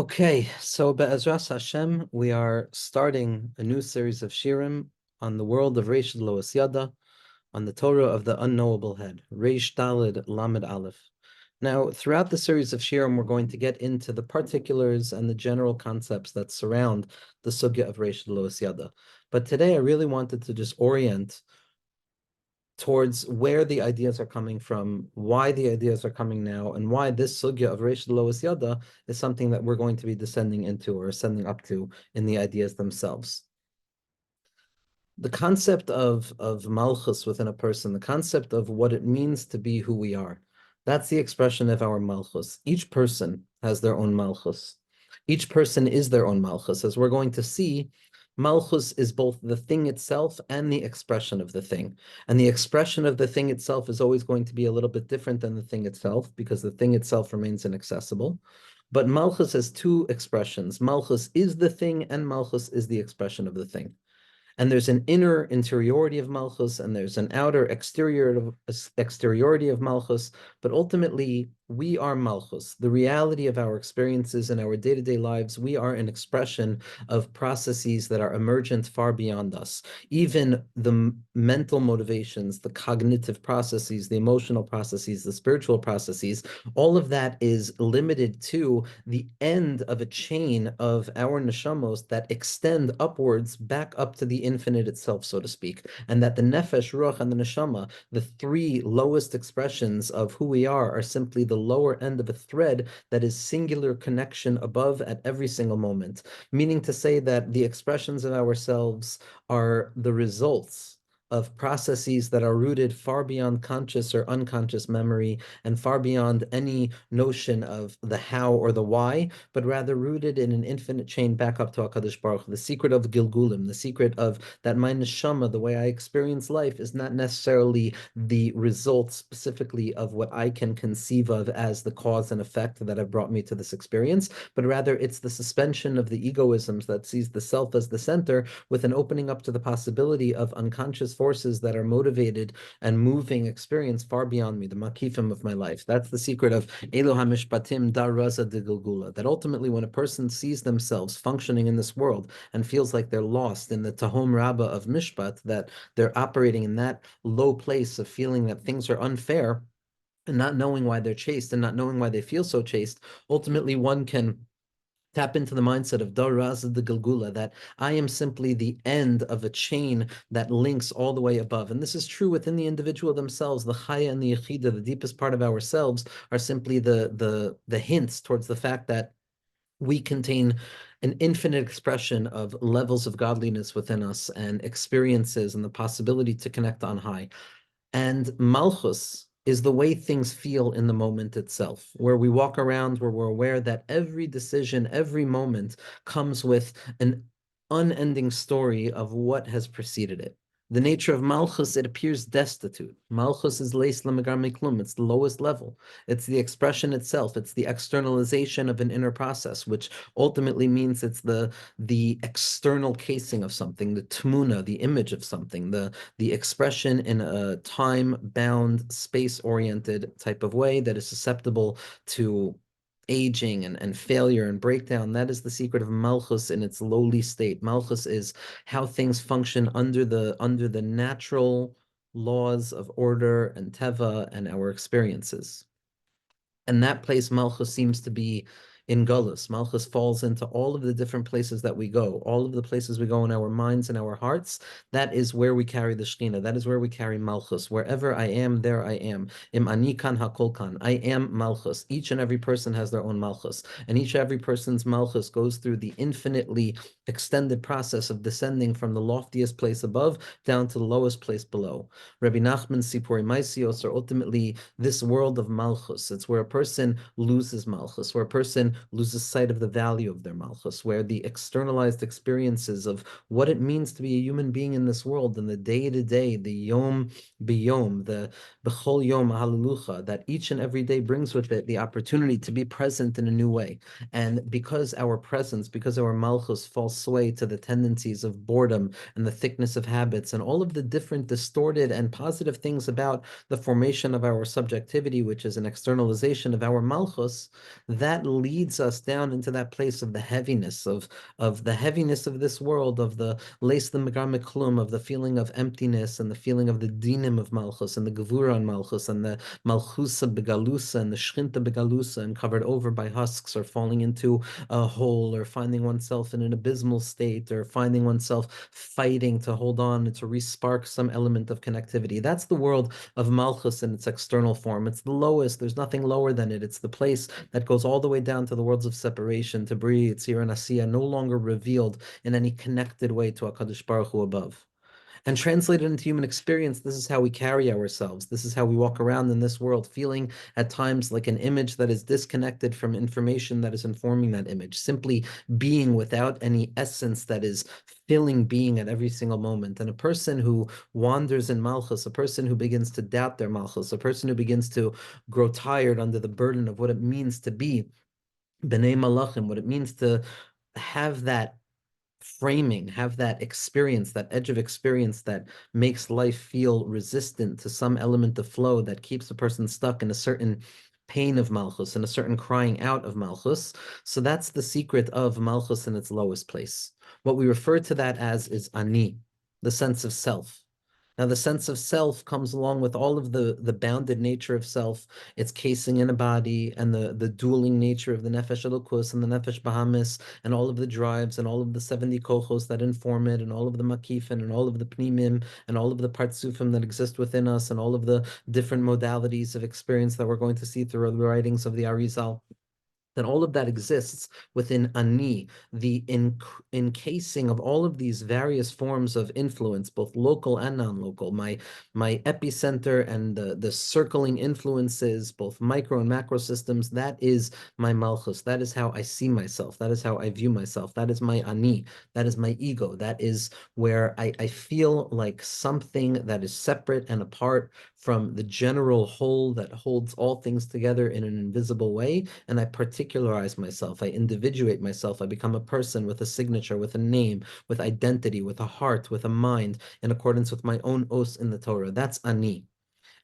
Okay, so Be'ezras Hashem, we are starting a new series of shirim on the world of Reish Lois Yada, on the Torah of the Unknowable Head, Reish Dalid Lamed Aleph. Now, throughout the series of shirim, we're going to get into the particulars and the general concepts that surround the sugya of Reish Lois Yada. But today, I really wanted to just orient towards where the ideas are coming from, why the ideas are coming now, and why this sugya of Reish Lois Yada is something that we're going to be descending into or ascending up to in the ideas themselves. The concept of malchus within a person, the concept of what it means to be who we are, that's the expression of our malchus. Each person has their own malchus. Each person is their own malchus. As we're going to see, malchus is both the thing itself and the expression of the thing. And the expression of the thing itself is always going to be a little bit different than the thing itself, because the thing itself remains inaccessible. But malchus has two expressions. Malchus is the thing, and malchus is the expression of the thing. And there's an inner interiority of Malchus, and there's an outer exteriority of Malchus, but ultimately, we are Malchus. The reality of our experiences in our day-to-day lives, we are an expression of processes that are emergent far beyond us. Even the mental motivations, the cognitive processes, the emotional processes, the spiritual processes, all of that is limited to the end of a chain of our neshamos that extend upwards back up to the infinite itself, so to speak. And that the nefesh, ruach, and the neshama, the three lowest expressions of who we are simply the lower end of a thread that is singular connection above at every single moment. Meaning to say that the expressions of ourselves are the results of processes that are rooted far beyond conscious or unconscious memory and far beyond any notion of the how or the why, but rather rooted in an infinite chain back up to HaKadosh Baruch Hu. The secret of Gilgulim, the secret of that my neshama, the way I experience life, is not necessarily the result specifically of what I can conceive of as the cause and effect that have brought me to this experience, but rather it's the suspension of the egoisms that sees the self as the center with an opening up to the possibility of unconscious forces that are motivated and moving experience far beyond me, the makifim of my life. That's the secret of Elo HaMishpatim Dar Raza de Gilgula, that ultimately when a person sees themselves functioning in this world and feels like they're lost in the Tahom Rabbah of Mishpat, that they're operating in that low place of feeling that things are unfair and not knowing why they're chaste and not knowing why they feel so chaste, ultimately one can tap into the mindset of Dar Raza de Gilgula, that I am simply the end of a chain that links all the way above. And this is true within the individual themselves. The Chaya and the Yechida, the deepest part of ourselves, are simply the hints towards the fact that we contain an infinite expression of levels of godliness within us and experiences and the possibility to connect on high. And Malchus is the way things feel in the moment itself, where we walk around, where we're aware that every decision, every moment comes with an unending story of what has preceded it. The nature of Malchus, it appears destitute. Malchus is leis lamagar miklum. It's the lowest level. It's the expression itself. It's the externalization of an inner process, which ultimately means it's the external casing of something, the tmuna, the image of something, the expression in a time-bound, space-oriented type of way that is susceptible to aging and failure and breakdown. That is the secret of Malchus in its lowly state. Malchus is how things function under the natural laws of order and teva and our experiences. And that place, Malchus, seems to be in Gullus. Malchus falls into all of the different places that we go, all of the places we go in our minds and our hearts. That is where we carry the Shekhinah. That is where we carry Malchus. Wherever I am, there I am. Im ani kan hakol kan. I am Malchus. Each and every person has their own Malchus. And each and every person's Malchus goes through the infinitely extended process of descending from the loftiest place above down to the lowest place below. Rabbi Nachman Sipori Maisios are ultimately this world of Malchus. It's where a person loses Malchus, where a person loses sight of the value of their Malchus, where the externalized experiences of what it means to be a human being in this world and the day-to-day, the Yom B'Yom, the B'chol Yom Hallelujah, that each and every day brings with it the opportunity to be present in a new way. And because our presence, because our Malchus falls sway to the tendencies of boredom and the thickness of habits and all of the different distorted and positive things about the formation of our subjectivity, which is an externalization of our Malchus, that leads leads us down into that place of the heaviness of the heaviness of this world, of the leis l'megar of the feeling of emptiness and the feeling of the dinim of Malchus and the Gevura on Malchus and the Malchusa begalusa and the Shchinta begalusa, and covered over by husks, or falling into a hole, or finding oneself in an abysmal state, or finding oneself fighting to hold on and to respark some element of connectivity. That's the world of Malchus in its external form. It's the lowest. There's nothing lower than it. It's the place that goes all the way down to the worlds of separation, to Bri, Tzir, and Asiya, no longer revealed in any connected way to HaKadosh Baruch Hu above. And translated into human experience, this is how we carry ourselves. This is how we walk around in this world, feeling at times like an image that is disconnected from information that is informing that image, simply being without any essence that is filling being at every single moment. And a person who wanders in Malchus, a person who begins to doubt their Malchus, a person who begins to grow tired under the burden of what it means to be B'nai Malachim, what it means to have that framing, have that experience, that edge of experience that makes life feel resistant to some element of flow that keeps a person stuck in a certain pain of Malchus and a certain crying out of Malchus. So that's the secret of Malchus in its lowest place. What we refer to that as is Ani, the sense of self. Now, the sense of self comes along with all of the bounded nature of self, its casing in a body, and the dueling nature of the nefesh elokus and the nefesh bahamis, and all of the drives, and all of the 70 kochos that inform it, and all of the makifin, and all of the pnimim, and all of the partsufim that exist within us, and all of the different modalities of experience that we're going to see through the writings of the Arizal. That all of that exists within Ani, the encasing of all of these various forms of influence, both local and non-local, my epicenter and the circling influences, both micro and macro systems. That is my Malchus. That is how I see myself. That is how I view myself. That is my Ani. That is my ego. That is where I feel like something that is separate and apart from the general whole that holds all things together in an invisible way, and I particularize myself, I individuate myself, I become a person with a signature, with a name, with identity, with a heart, with a mind, in accordance with my own os in the Torah. That's Ani.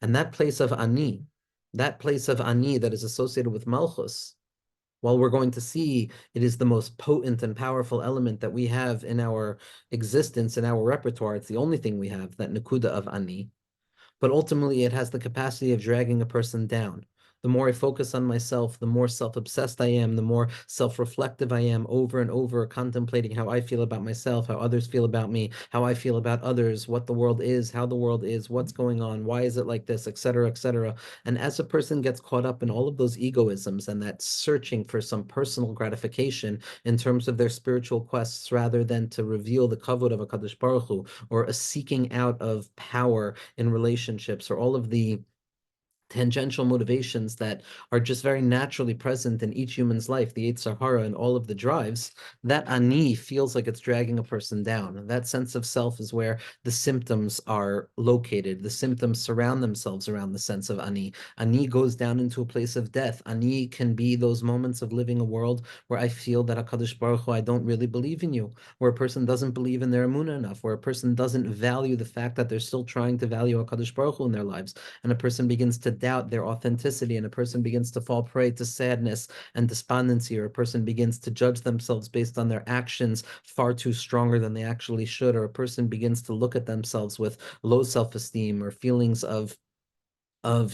And that place of Ani, that is associated with Malchus, while we're going to see it is the most potent and powerful element that we have in our existence, in our repertoire, it's the only thing we have, that Nakuda of Ani, but ultimately it has the capacity of dragging a person down. The more I focus on myself, the more self-obsessed I am, the more self-reflective I am, over and over contemplating how I feel about myself, how others feel about me, how I feel about others, what the world is, how the world is, what's going on, why is it like this, etc., etc. And as a person gets caught up in all of those egoisms and that searching for some personal gratification in terms of their spiritual quests, rather than to reveal the kavod of HaKadosh Baruch Hu, or a seeking out of power in relationships, or all of the tangential motivations that are just very naturally present in each human's life, the Yetzer Hara and all of the drives, that Ani feels like it's dragging a person down. That sense of self is where the symptoms are located. The symptoms surround themselves around the sense of Ani. Ani goes down into a place of death. Ani can be those moments of living a world where I feel that HaKadosh Baruch Hu, I don't really believe in you, where a person doesn't believe in their emunah enough, where a person doesn't value the fact that they're still trying to value HaKadosh Baruch Hu in their lives, and a person begins to doubt their authenticity, and a person begins to fall prey to sadness and despondency, or a person begins to judge themselves based on their actions far too stronger than they actually should, or a person begins to look at themselves with low self-esteem or feelings of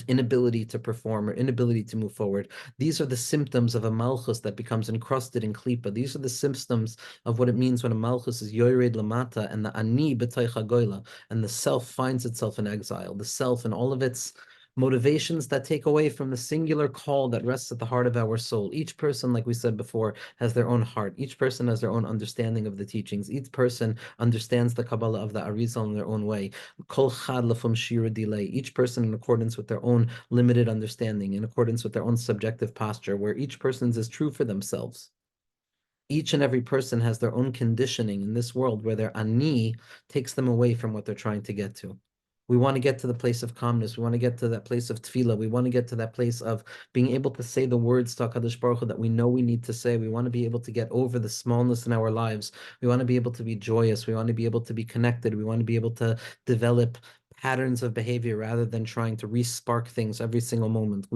inability to perform or inability to move forward. These are the symptoms of a malchus that becomes encrusted in klipa. These are the symptoms of what it means when a malchus is yored lamata, and the ani b'toich goyla, and the self finds itself in exile. The self and all of its motivations that take away from the singular call that rests at the heart of our soul. Each person, like we said before, has their own heart. Each person has their own understanding of the teachings. Each person understands the Kabbalah of the Arizal in their own way. Kol chad lefum shira delay. Each person in accordance with their own limited understanding, in accordance with their own subjective posture, where each person's is true for themselves. Each and every person has their own conditioning in this world where their ani takes them away from what they're trying to get to. We want to get to the place of calmness. We want to get to that place of tefillah. We want to get to that place of being able to say the words to HaKadosh Baruch Hu that we know we need to say. We want to be able to get over the smallness in our lives. We want to be able to be joyous. We want to be able to be connected. We want to be able to develop patterns of behavior rather than trying to re-spark things every single moment.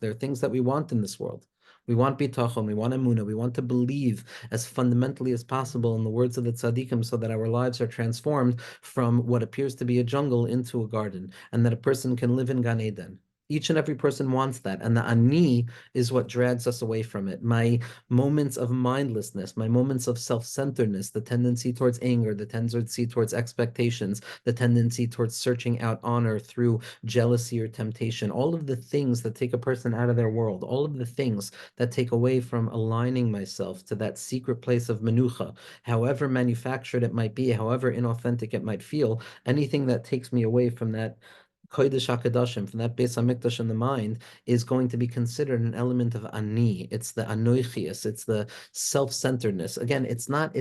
There are things that we want in this world. We want bitachon, we want emunah, we want to believe as fundamentally as possible in the words of the tzaddikim so that our lives are transformed from what appears to be a jungle into a garden, and that a person can live in Gan Eden. Each and every person wants that, and the ani is what drags us away from it. My moments of mindlessness, my moments of self-centeredness, the tendency towards anger, the tendency towards expectations, the tendency towards searching out honor through jealousy or temptation, all of the things that take a person out of their world, all of the things that take away from aligning myself to that secret place of menucha, however manufactured it might be, however inauthentic it might feel, anything that takes me away from that Kodesh HaKadoshim, from that Beis HaMikdash in the mind, is going to be considered an element of ani. It's the anoichias. It's the self-centeredness. Again, it's not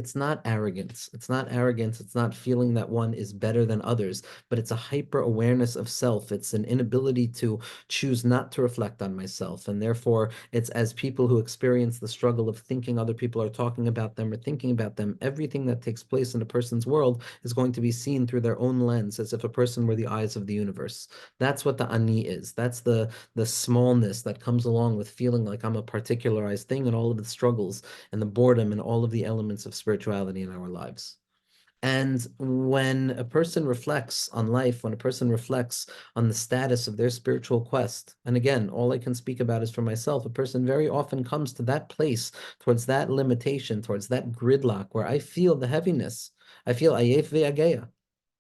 arrogance. It's not arrogance. It's not feeling that one is better than others, but it's a hyper-awareness of self. It's an inability to choose not to reflect on myself. And therefore, it's as people who experience the struggle of thinking other people are talking about them or thinking about them, everything that takes place in a person's world is going to be seen through their own lens, as if a person were the eyes of the universe. That's what the ani is. That's the smallness that comes along with feeling like I'm a particularized thing, and all of the struggles and the boredom and all of the elements of spirituality in our lives. And when a person reflects on life, when a person reflects on the status of their spiritual quest, and again, all I can speak about is for myself, a person very often comes to that place, towards that limitation, towards that gridlock where I feel the heaviness. I feel ayef ve'ageya,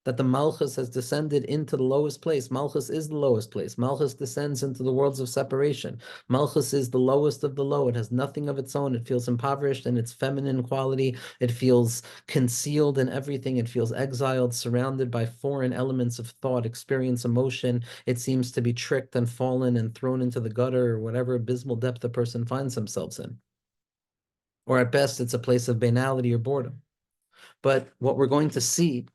that the Malchus has descended into the lowest place. Malchus is the lowest place. Malchus descends into the worlds of separation. Malchus is the lowest of the low. It has nothing of its own. It feels impoverished in its feminine quality. It feels concealed in everything. It feels exiled, surrounded by foreign elements of thought, experience, emotion. It seems to be tricked and fallen and thrown into the gutter or whatever abysmal depth a person finds themselves in. Or at best, it's a place of banality or boredom. But what we're going to see,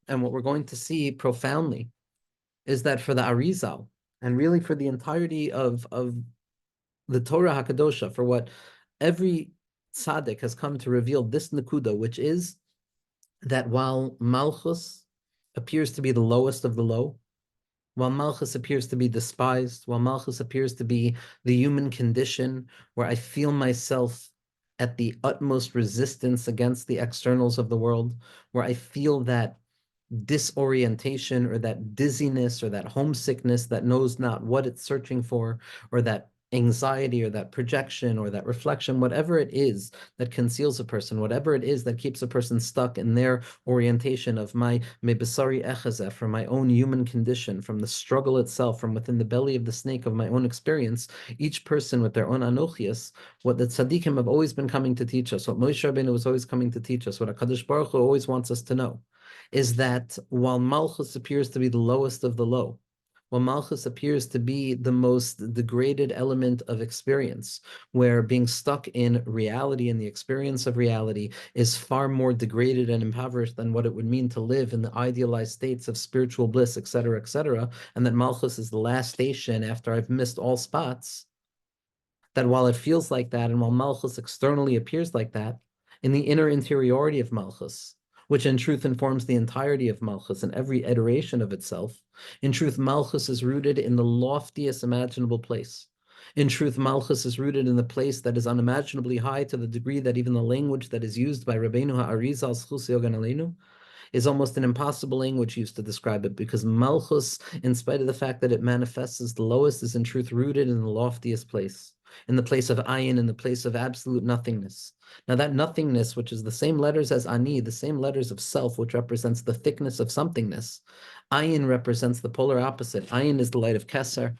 and what we're going to see profoundly, is that for the Arizal, and really for the entirety of the Torah Hakadosha, for what every tzaddik has come to reveal this nakuda, which is that while Malchus appears to be the lowest of the low, while Malchus appears to be despised, while Malchus appears to be the human condition where I feel myself at the utmost resistance against the externals of the world, where I feel that disorientation or that dizziness or that homesickness that knows not what it's searching for, or that anxiety or that projection or that reflection, whatever it is that conceals a person, whatever it is that keeps a person stuck in their orientation of my mebesari echazeh, from my own human condition, from the struggle itself, from within the belly of the snake of my own experience, each person with their own anochias, what the tzaddikim have always been coming to teach us, what Moshe Rabbeinu was always coming to teach us, what HaKadosh Baruch Hu always wants us to know, is that while Malchus appears to be the lowest of the low, while Malchus appears to be the most degraded element of experience, where being stuck in reality and the experience of reality is far more degraded and impoverished than what it would mean to live in the idealized states of spiritual bliss, etc., and that Malchus is the last station after I've missed all spots, that while it feels like that, and while Malchus externally appears like that, in the inner interiority of Malchus, which in truth informs the entirety of Malchus and every iteration of itself, in truth, Malchus is rooted in the loftiest imaginable place. In truth, Malchus is rooted in the place that is unimaginably high, to the degree that even the language that is used by Rabbeinu Ha'arizal Zchus Yogan Aleinu is almost an impossible language used to describe it, because Malchus, in spite of the fact that it manifests as the lowest, is in truth rooted in the loftiest place, in the place of ayin, in the place of absolute nothingness. Now that nothingness, which is the same letters as ani, the same letters of self, which represents the thickness of somethingness, ayin represents the polar opposite. Ayin is the light of Keser.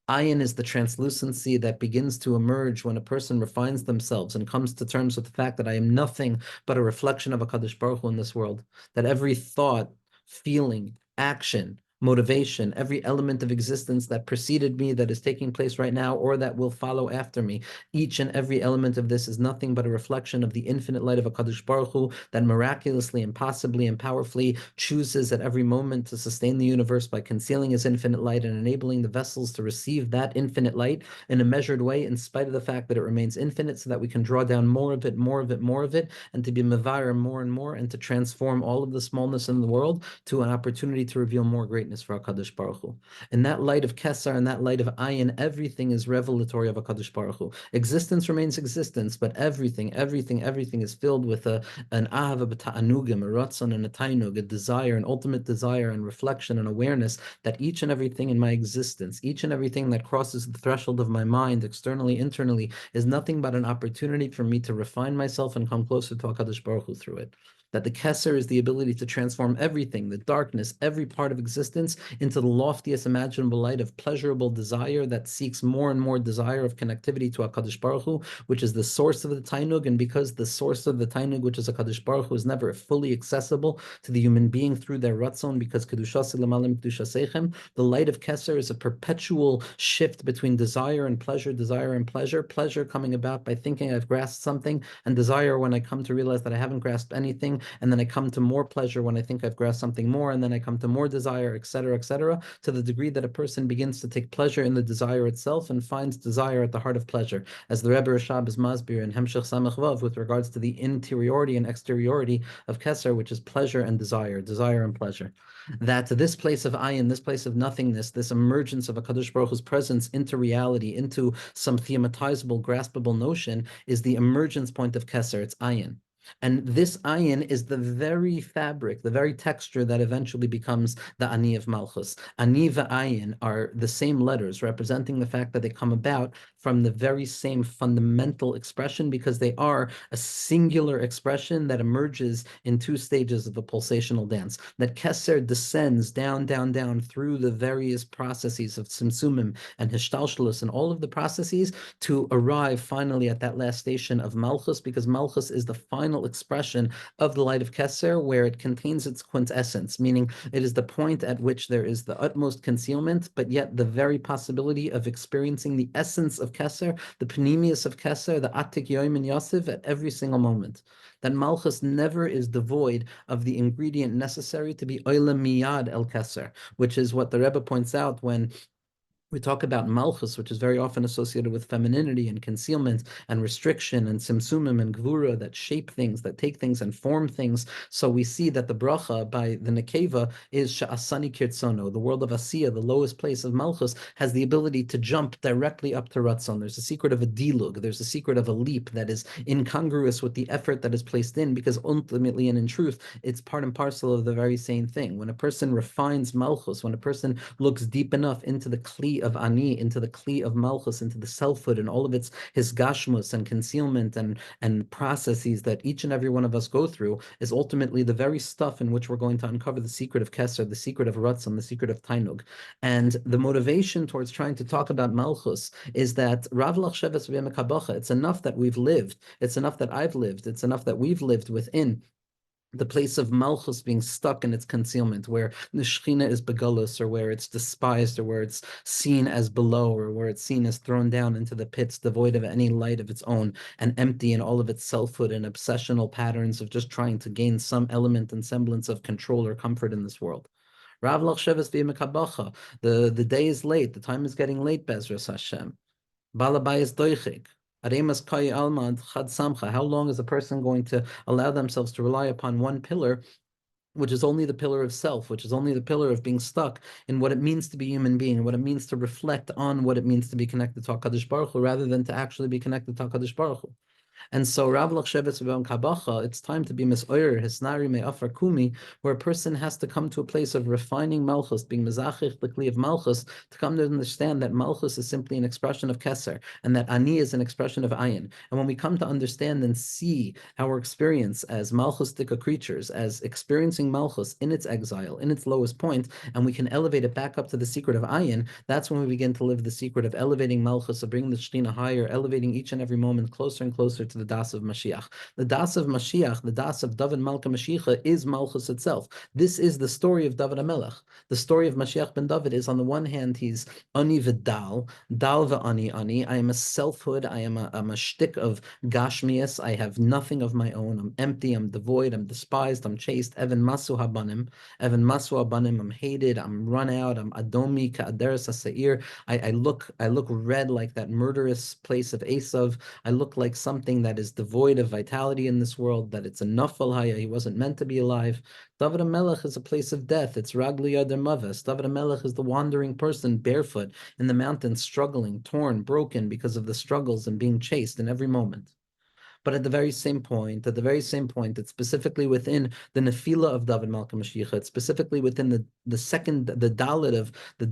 Ayin is the translucency that begins to emerge when a person refines themselves and comes to terms with the fact that I am nothing but a reflection of HaKadosh Baruch Hu in this world. That every thought, feeling, action, motivation, every element of existence that preceded me, that is taking place right now, or that will follow after me, each and every element of this is nothing but a reflection of the infinite light of HaKadosh Baruch Hu that miraculously and possibly and powerfully chooses at every moment to sustain the universe by concealing his infinite light and enabling the vessels to receive that infinite light in a measured way, in spite of the fact that it remains infinite, so that we can draw down more of it, more of it, more of it, and to be mevayer more and more, and to transform all of the smallness in the world to an opportunity to reveal more greatness darkness for HaKadosh Baruch Hu. In that light of Kesser and that light of Ayin, everything is revelatory of HaKadosh Baruch Hu. Existence remains existence, but everything is filled with an ahava b'ta'anugim, a ratzon and a tainug, a desire, an ultimate desire and reflection and awareness that each and everything in my existence, each and everything that crosses the threshold of my mind, externally, internally, is nothing but an opportunity for me to refine myself and come closer to HaKadosh Baruch Hu through it. That the Kesser is the ability to transform everything, the darkness, every part of existence, into the loftiest imaginable light of pleasurable desire that seeks more and more desire of connectivity to HaKadosh Baruch Hu, which is the source of the Tainug. And because the source of the Tainug, which is HaKadosh Baruch Hu, is never fully accessible to the human being through their Ratzon, because Kedushas Lemalim Kedusha Seichem, the light of Kesser is a perpetual shift between desire and pleasure, pleasure coming about by thinking I've grasped something, and desire when I come to realize that I haven't grasped anything, and then I come to more pleasure when I think I've grasped something more, and then I come to more desire, etc., to the degree that a person begins to take pleasure in the desire itself and finds desire at the heart of pleasure. As the Rebbe Rashab is masbir in Hemshech Samach Vav with regards to the interiority and exteriority of Kesser, which is pleasure and desire and pleasure. That this place of ayin, this place of nothingness, this emergence of a Kadosh Baruch Hu's presence into reality, into some thematizable, graspable notion, is the emergence point of Kesser. It's ayin. And this ayin is the very fabric, the very texture that eventually becomes the ani of Malchus. Ani v'ayin are the same letters, representing the fact that they come about from the very same fundamental expression, because they are a singular expression that emerges in two stages of a pulsational dance. That Kesser descends down through the various processes of Tzimtzumim and Hishtalshalus and all of the processes to arrive finally at that last station of Malchus, because Malchus is the final expression of the light of Kesser, where it contains its quintessence, meaning it is the point at which there is the utmost concealment, but yet the very possibility of experiencing the essence of Kesser, the panemius of Kesser, the Atik Yoim and Yosef at every single moment. That Malchus never is devoid of the ingredient necessary to be Oila Miyad El Kesser, which is what the Rebbe points out when we talk about Malchus, which is very often associated with femininity and concealment and restriction and simsumim and gvura that shape things, that take things and form things. So we see that the bracha by the Nekeva is Sha'asani Kirtsono. The world of Asiya, the lowest place of Malchus, has the ability to jump directly up to Ratzon. There's a secret of a dilug. There's a secret of a leap that is incongruous with the effort that is placed in, because ultimately and in truth, it's part and parcel of the very same thing. When a person refines Malchus, when a person looks deep enough into the kli of ani, into the kli of Malchus, into the selfhood and all of its hisgashmus and concealment and processes that each and every one of us go through, is ultimately the very stuff in which we're going to uncover the secret of Kesser, the secret of Ratzon, the secret of Tainug. And the motivation towards trying to talk about Malchus is that Rav Lachsheves v'Yemekabacha, it's enough that we've lived, it's enough that I've lived, it's enough that we've lived within the place of Malchus being stuck in its concealment, where the Shechina is begulus, or where it's despised, or where it's seen as below, or where it's seen as thrown down into the pits, devoid of any light of its own, and empty in all of its selfhood and obsessional patterns of just trying to gain some element and semblance of control or comfort in this world. Rav Lachsheves v'Yemekabacha, the day is late, the time is getting late, Bezras Hashem. Balabayas doichik. Aremas kai almad chad samcha. How long is a person going to allow themselves to rely upon one pillar, which is only the pillar of self, which is only the pillar of being stuck in what it means to be a human being, and what it means to reflect on what it means to be connected to HaKadosh Baruch Hu, rather than to actually be connected to HaKadosh Baruch Hu? And so Rav Lachshevetz B'Yom Kabacha, it's time to be misoyer hisnari me'afar kumi, where a person has to come to a place of refining Malchus, being mezachich the kli of Malchus, to come to understand that Malchus is simply an expression of Keser, and that Ani is an expression of Ayin. And when we come to understand and see our experience as Malchustika creatures, as experiencing Malchus in its exile, in its lowest point, and we can elevate it back up to the secret of Ayin, that's when we begin to live the secret of elevating Malchus, of bringing the Shekhinah higher, elevating each and every moment closer and closer to the Das of Mashiach. The Das of Mashiach, the Das of David Malka Mashiach, is Malchus itself. This is the story of David HaMelech. The story of Mashiach ben David is, on the one hand, he's ani v'dal, dal v'ani ani. I am a selfhood. I'm a shtick of gashmias. I have nothing of my own. I'm empty. I'm devoid. I'm despised. I'm chased. Evan masu habanim. Evan masu habanim. I'm hated. I'm run out. I'm adomi ka'aderes haseir. I look red like that murderous place of Esav. I look like something something that is devoid of vitality in this world, that it's a nafal haya, he wasn't meant to be alive. David HaMelech is a place of death. It's Ragli Yadar Maves. David HaMelech is the wandering person, barefoot, in the mountains, struggling, torn, broken because of the struggles and being chased in every moment. But at the very same point, it's specifically within the nefila of David Malka Mashiach, it's specifically within the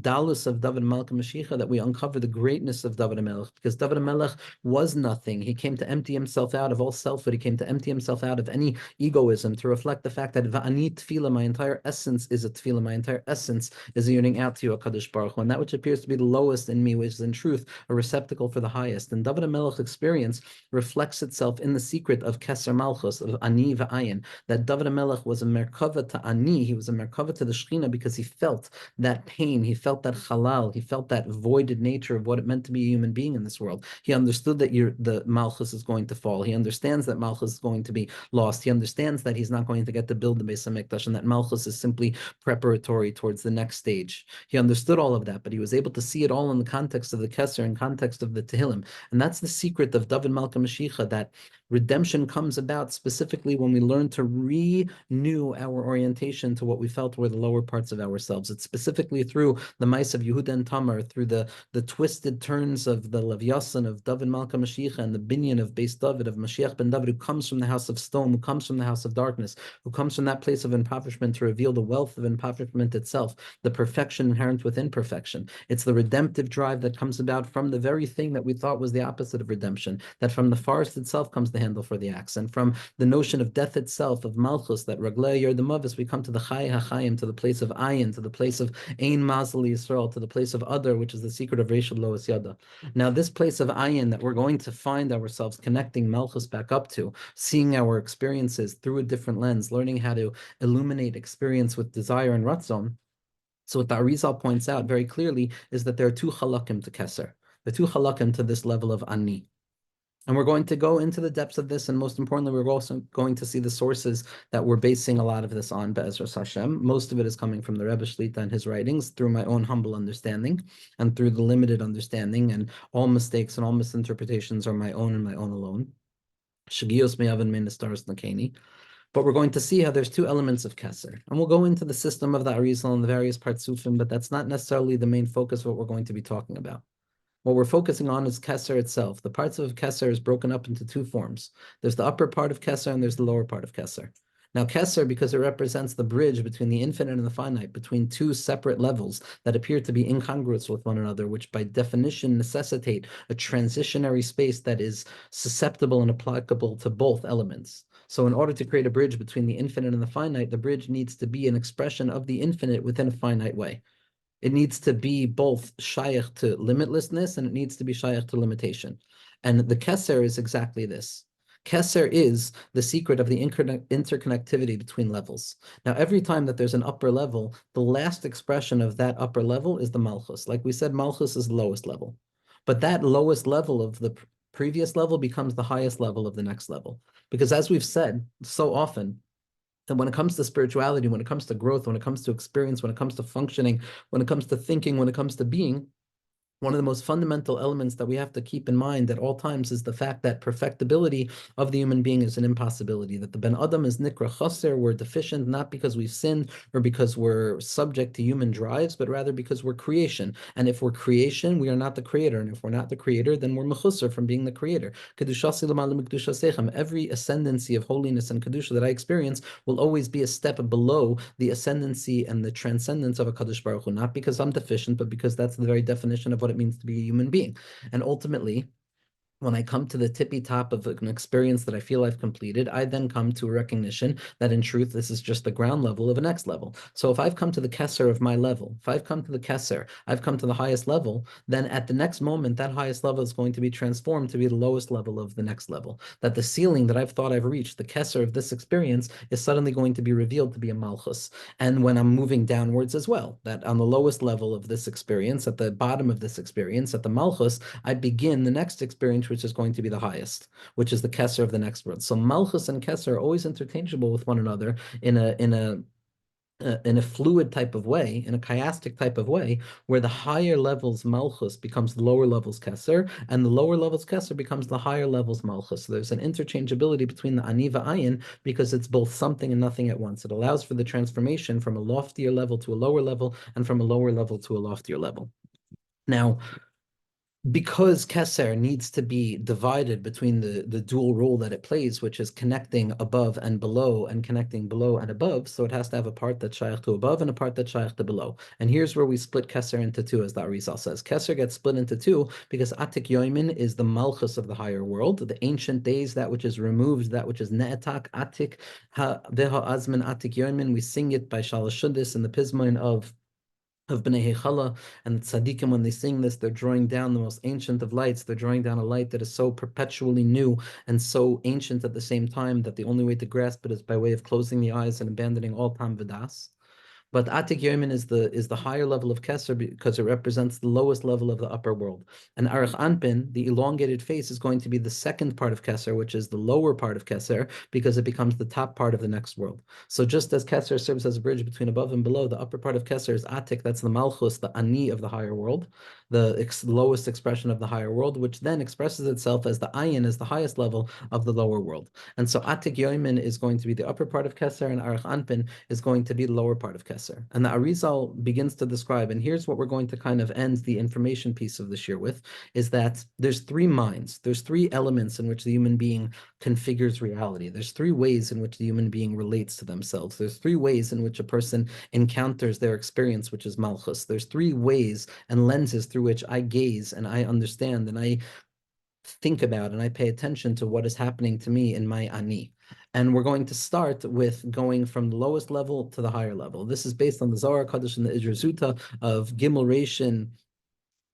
dalus of David Malka Mashiach that we uncover the greatness of David HaMelech, because David HaMelech was nothing. He came to empty himself out of all selfhood. He came to empty himself out of any egoism, to reflect the fact that Va'ani tefillah, my entire essence is a tefillah, my entire essence is a yearning out to you, HaKadosh Baruch Hu, and that which appears to be the lowest in me, which is in truth a receptacle for the highest. And David HaMelech's experience reflects itself in the secret of Keser Malchus, of Ani Va'ayin, that David HaMelech was a Merkava to Ani, he was a Merkava to the Shekhinah, because he felt that pain, he felt that halal, he felt that voided nature of what it meant to be a human being in this world. He understood that the Malchus is going to fall. He understands that Malchus is going to be lost. He understands that he's not going to get to build the Beis HaMikdash, and that Malchus is simply preparatory towards the next stage. He understood all of that, but he was able to see it all in the context of the Keser, in context of the Tehillim. And that's the secret of David Malka Mashiach, that redemption comes about specifically when we learn to renew our orientation to what we felt were the lower parts of ourselves. It's specifically through the mice of Yehuda and Tamar, through the twisted turns of the Levyasan of David Malka Mashiach and the binyan of Beis David, of Mashiach ben David, who comes from the house of stone, who comes from the house of darkness, who comes from that place of impoverishment to reveal the wealth of impoverishment itself, the perfection inherent within perfection. It's the redemptive drive that comes about from the very thing that we thought was the opposite of redemption, that from the forest itself comes the handle for the axe, and from the notion of death itself, of Malchus, that Raglei Yerdemavis, we come to the Chai HaChaim, to the place of Ayin, to the place of Ein Mazel Yisrael, to the place of Other, which is the secret of Reshad Lois Yada. Now, this place of Ayin that we're going to find ourselves connecting Malchus back up to, seeing our experiences through a different lens, learning how to illuminate experience with desire and Ratzon. So what the Arizal points out very clearly is that there are two halakim to Keser, the two halakim to this level of Ani. And we're going to go into the depths of this, and most importantly, we're also going to see the sources that we're basing a lot of this on, Be'ezras Hashem. Most of it is coming from the Rebbe Shlita and his writings, through my own humble understanding, and through the limited understanding, and all mistakes and all misinterpretations are my own and my own alone. Shagios me'aven me'nestaros nakeni. But we're going to see how there's two elements of Keser. And we'll go into the system of the Arizal and the various partsufim, but that's not necessarily the main focus of what we're going to be talking about. What we're focusing on is Keser itself. The parts of Keser is broken up into two forms. There's the upper part of Keser and there's the lower part of Keser. Now, Keser, because it represents the bridge between the infinite and the finite, between two separate levels that appear to be incongruous with one another, which by definition necessitate a transitionary space that is susceptible and applicable to both elements. So in order to create a bridge between the infinite and the finite, the bridge needs to be an expression of the infinite within a finite way. It needs to be both shaykh to limitlessness and it needs to be shaykh to limitation. And the Keser is exactly this. Keser is the secret of the interconnectivity between levels. Now, every time that there's an upper level, the last expression of that upper level is the Malchus. Like we said, Malchus is the lowest level. But that lowest level of the previous level becomes the highest level of the next level. Because as we've said so often, and when it comes to spirituality, when it comes to growth, when it comes to experience, when it comes to functioning, when it comes to thinking, when it comes to being, one of the most fundamental elements that we have to keep in mind at all times is the fact that perfectibility of the human being is an impossibility, that the Ben Adam is nikra chaser, we're deficient, not because we've sinned or because we're subject to human drives, but rather because we're creation. And if we're creation, we are not the creator. And if we're not the creator, then we're mechusar from being the creator. Every ascendancy of holiness and kedusha that I experience will always be a step below the ascendancy and the transcendence of a Kadosh Baruch Hu, not because I'm deficient, but because that's the very definition of what it means to be a human being. And ultimately, when I come to the tippy top of an experience that I feel I've completed, I then come to a recognition that in truth, this is just the ground level of a next level. So if I've come to the Kesser of my level, if I've come to the Kesser, I've come to the highest level, then at the next moment, that highest level is going to be transformed to be the lowest level of the next level. That the ceiling that I've thought I've reached, the Kesser of this experience, is suddenly going to be revealed to be a Malchus. And when I'm moving downwards as well, that on the lowest level of this experience, at the bottom of this experience, at the Malchus, I begin the next experience, which is going to be the highest, which is the Kesser of the next world. So Malchus and Kesser are always interchangeable with one another in a in a fluid type of way, in a chiastic type of way, where the higher levels malchus becomes the lower levels keser, and the lower levels keser becomes the higher levels malchus. So there's an interchangeability between the ani va'ayin because it's both something and nothing at once. It allows for the transformation from a loftier level to a lower level, and from a lower level to a loftier level. Now, because Keser needs to be divided between the dual role that it plays, which is connecting above and below and connecting below and above, so it has to have a part that's shaykh to above and a part that's shaykh to below. And here's where we split Keser into two, as the Arizal says. Keser gets split into two because Atik Yoimin is the malchus of the higher world, the ancient days, that which is removed, that which is ne'etak, Atik, veha azman Atik Yoimin. We sing it by Shalosh Shuddis in the Pismoin of Bnei Hechala, and tzaddikim, when they sing this, they're drawing down the most ancient of lights. They're drawing down a light that is so perpetually new and so ancient at the same time that the only way to grasp it is by way of closing the eyes and abandoning all tam vidas. But Atik Yomin is the higher level of Keser because it represents the lowest level of the upper world. And Arich Anpin, the elongated face, is going to be the second part of Keser, which is the lower part of Keser, because it becomes the top part of the next world. So just as Keser serves as a bridge between above and below, the upper part of Keser is Atik, that's the Malchus, the Ani of the higher world, the lowest expression of the higher world, which then expresses itself as the Ayin, as the highest level of the lower world. And so Atik Yoimin is going to be the upper part of Keser, and Arich Anpin is going to be the lower part of Keser. And the Arizal begins to describe, and here's what we're going to kind of end the information piece of this year with, is that there's three minds, there's three elements in which the human being configures reality. There's three ways in which the human being relates to themselves. There's three ways in which a person encounters their experience, which is malchus. There's three ways and lenses through which I gaze and I understand and I think about and I pay attention to what is happening to me in my ani. And we're going to start with going from the lowest level to the higher level. This is based on the Zohar Kaddish and the Idrisuta of Gimel Rishon,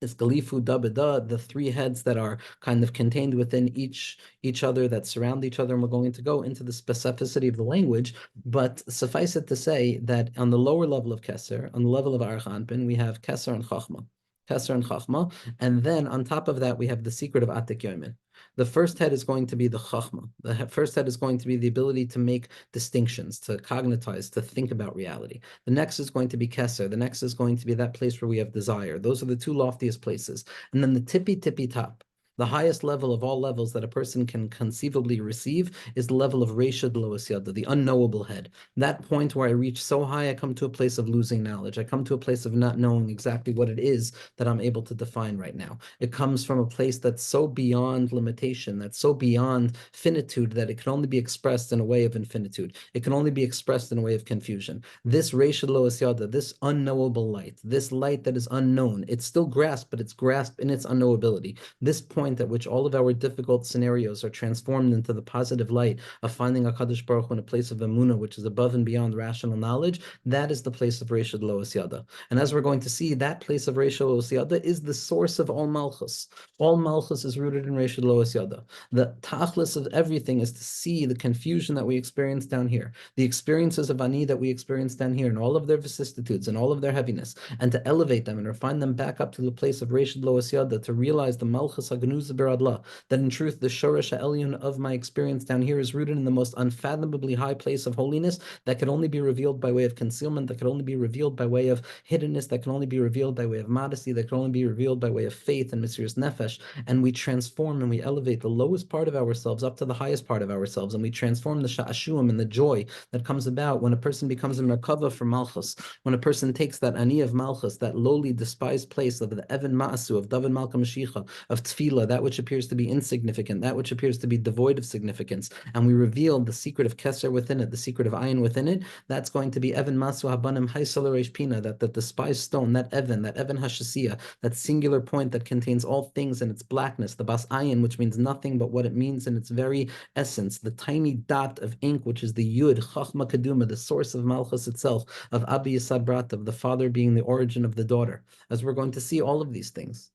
is Galifu Dabeda, the three heads that are kind of contained within each other, that surround each other, and we're going to go into the specificity of the language. But suffice it to say that on the lower level of Keser, on the level of Arich Anpin, we have Keser and Chachma. Keser and Chachma, and then on top of that, we have the secret of Atik Yomin. The first head is going to be the Chachma. The first head is going to be the ability to make distinctions, to cognitize, to think about reality. The next is going to be Keser. The next is going to be that place where we have desire. Those are the two loftiest places. And then the tippy top, the highest level of all levels that a person can conceivably receive, is the level of Reisha D'Loas Yada, the unknowable head. That point where I reach so high, I come to a place of losing knowledge. I come to a place of not knowing exactly what it is that I'm able to define right now. It comes from a place that's so beyond limitation, that's so beyond finitude, that it can only be expressed in a way of infinitude. It can only be expressed in a way of confusion. This Reisha D'Loas Yada, this unknowable light, this light that is unknown, it's still grasped, but it's grasped in its unknowability. This point at which all of our difficult scenarios are transformed into the positive light of finding a Kadosh Baruch Hu in a place of Emunah, which is above and beyond rational knowledge, that is the place of Reisha D'Loas Yada. And as we're going to see, that place of Reisha D'Loas Yada is the source of all Malchus. All Malchus is rooted in Reisha D'Loas Yada. The tachlis of everything is to see the confusion that we experience down here, the experiences of Ani that we experience down here, and all of their vicissitudes and all of their heaviness, and to elevate them and refine them back up to the place of Reisha D'Loas Yada, to realize the Malchus HaGnuz that in truth the Shoresh Elyon of my experience down here is rooted in the most unfathomably high place of holiness that can only be revealed by way of concealment, that can only be revealed by way of hiddenness, that can only be revealed by way of modesty, that can only be revealed by way of faith and Mesiras Nefesh. And we transform and we elevate the lowest part of ourselves up to the highest part of ourselves, and we transform the sha'ashuim and the joy that comes about when a person becomes a merkava for Malchus, when a person takes that ani of Malchus, that lowly despised place of the Evan Ma'asu, of David Malka Mashiach, of Tefillah, that which appears to be insignificant, that which appears to be devoid of significance, and we reveal the secret of Keser within it, the secret of Ayin within it. That's going to be Evan Masu Habanim Haisal Reish Pina, that the despised stone, that Evan Hashasiya, that singular point that contains all things in its blackness, the Bas Ayin, which means nothing but what it means in its very essence, the tiny dot of ink, which is the Yud, Chachma Kaduma, the source of Malchus itself, of Abi Yisad Brat, of the father being the origin of the daughter, as we're going to see all of these things.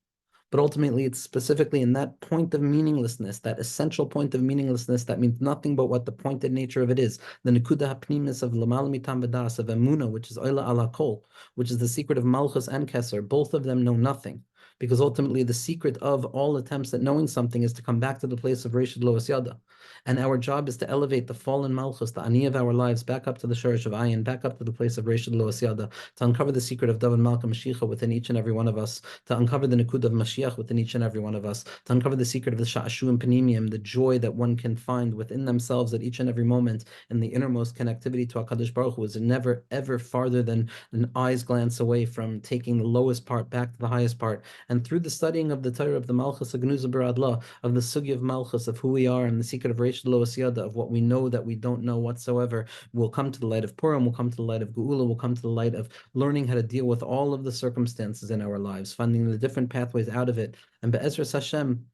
But ultimately, it's specifically in that point of meaninglessness, that essential point of meaninglessness that means nothing but what the pointed nature of it is, the Nekuda HaPnimis of Lamal Mitam Badas, of Emuna, which is Oila Ala Kol, which is the secret of Malchus and Keser. Both of them know nothing. because ultimately the secret of all attempts at knowing something is to come back to the place of Reshid Lo Asyada. And our job is to elevate the fallen Malchus, the Ani of our lives, back up to the Shorish of Ayin, back up to the place of Reshid Lo Asyada, to uncover the secret of David Malka Mashiach within each and every one of us, to uncover the Nikud of Mashiach within each and every one of us, to uncover the secret of the Sha'ashu and Panimium, the joy that one can find within themselves at each and every moment, and the innermost connectivity to HaKadosh Baruch Hu is never, ever farther than an eye's glance away from taking the lowest part back to the highest part. And through the studying of the Torah of the Malchus Agnuza Baradla, of the Sugi of Malchus, of who we are, and the secret of Reish Lo Asiyada, of what we know that we don't know whatsoever, will come to the light of Purim, will come to the light of Geula, will come to the light of learning how to deal with all of the circumstances in our lives, finding the different pathways out of it. And Be'ezras Hashem,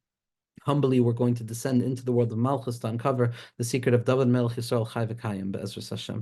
humbly, we're going to descend into the world of Malchus to uncover the secret of David Melech Yisrael Chai V'Kayim, Be'ezras Hashem.